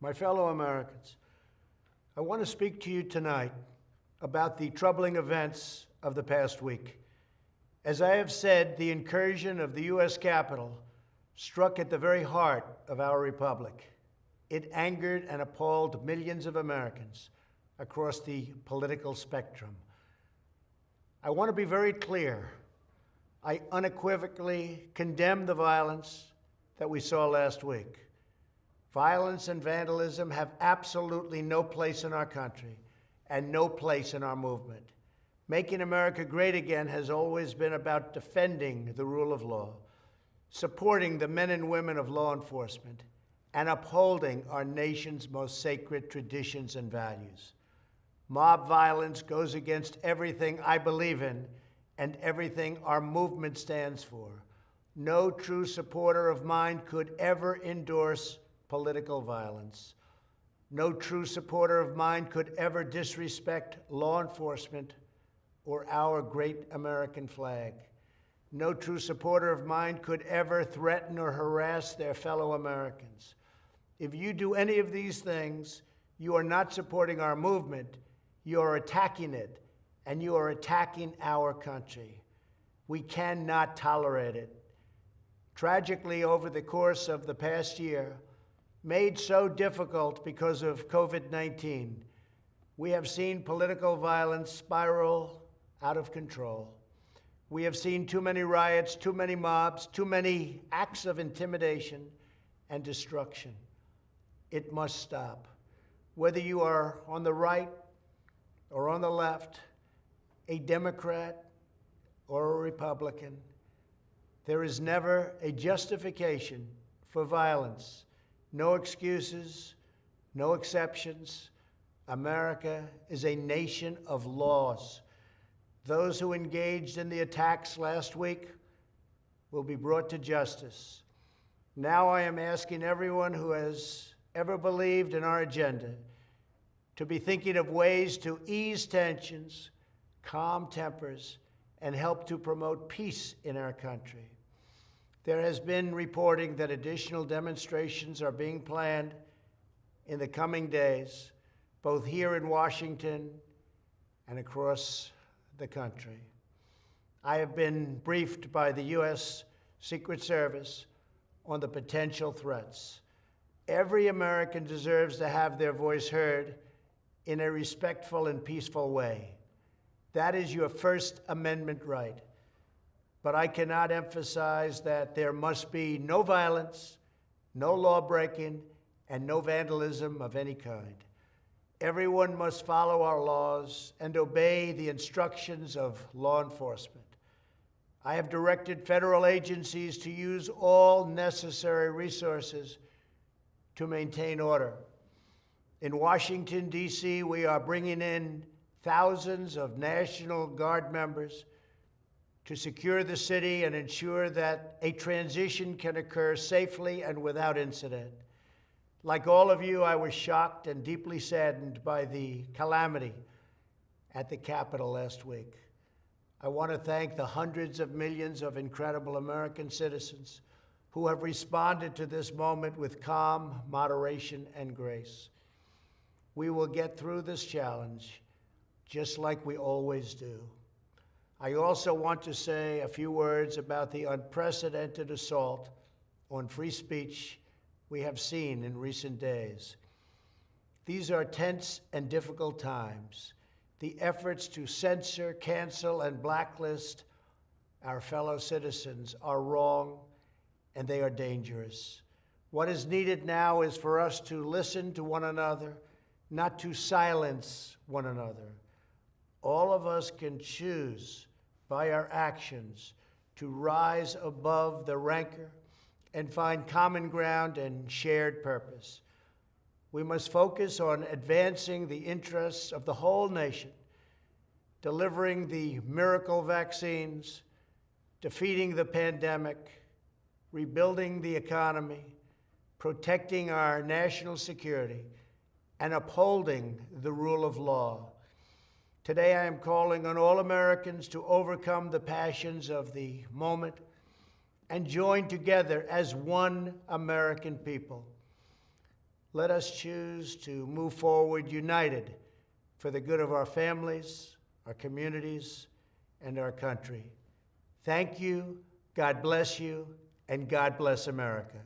My fellow Americans, I want to speak to you tonight about the troubling events of the past week. As I have said, the incursion of the U.S. Capitol struck at the very heart of our republic. It angered and appalled millions of Americans across the political spectrum. I want to be very clear. I unequivocally condemn the violence that we saw last week. Violence and vandalism have absolutely no place in our country and no place in our movement. Making America great again has always been about defending the rule of law, supporting the men and women of law enforcement, and upholding our nation's most sacred traditions and values. Mob violence goes against everything I believe in and everything our movement stands for. No true supporter of mine could ever endorse political violence. No true supporter of mine could ever disrespect law enforcement or our great American flag. No true supporter of mine could ever threaten or harass their fellow Americans. If you do any of these things, you are not supporting our movement, you are attacking it, and you are attacking our country. We cannot tolerate it. Tragically, over the course of the past year, made so difficult because of COVID-19, we have seen political violence spiral out of control. We have seen too many riots, too many mobs, too many acts of intimidation and destruction. It must stop. Whether you are on the right or on the left, a Democrat or a Republican, there is never a justification for violence. No excuses, no exceptions. America is a nation of laws. Those who engaged in the attacks last week will be brought to justice. Now I am asking everyone who has ever believed in our agenda to be thinking of ways to ease tensions, calm tempers, and help to promote peace in our country. There has been reporting that additional demonstrations are being planned in the coming days, both here in Washington and across the country. I have been briefed by the U.S. Secret Service on the potential threats. Every American deserves to have their voice heard in a respectful and peaceful way. That is your First Amendment right. But I cannot emphasize that there must be no violence, no law-breaking, and no vandalism of any kind. Everyone must follow our laws and obey the instructions of law enforcement. I have directed federal agencies to use all necessary resources to maintain order. In Washington, D.C., we are bringing in thousands of National Guard members to secure the city and ensure that a transition can occur safely and without incident. Like all of you, I was shocked and deeply saddened by the calamity at the Capitol last week. I want to thank the hundreds of millions of incredible American citizens who have responded to this moment with calm, moderation, and grace. We will get through this challenge just like we always do. I also want to say a few words about the unprecedented assault on free speech we have seen in recent days. These are tense and difficult times. The efforts to censor, cancel, and blacklist our fellow citizens are wrong, and they are dangerous. What is needed now is for us to listen to one another, not to silence one another. All of us can choose by our actions to rise above the rancor and find common ground and shared purpose. We must focus on advancing the interests of the whole nation, delivering the miracle vaccines, defeating the pandemic, rebuilding the economy, protecting our national security, and upholding the rule of law. Today, I am calling on all Americans to overcome the passions of the moment and join together as one American people. let us choose to move forward united for the good of our families, our communities, and our country. Thank you, God bless you, and God bless America.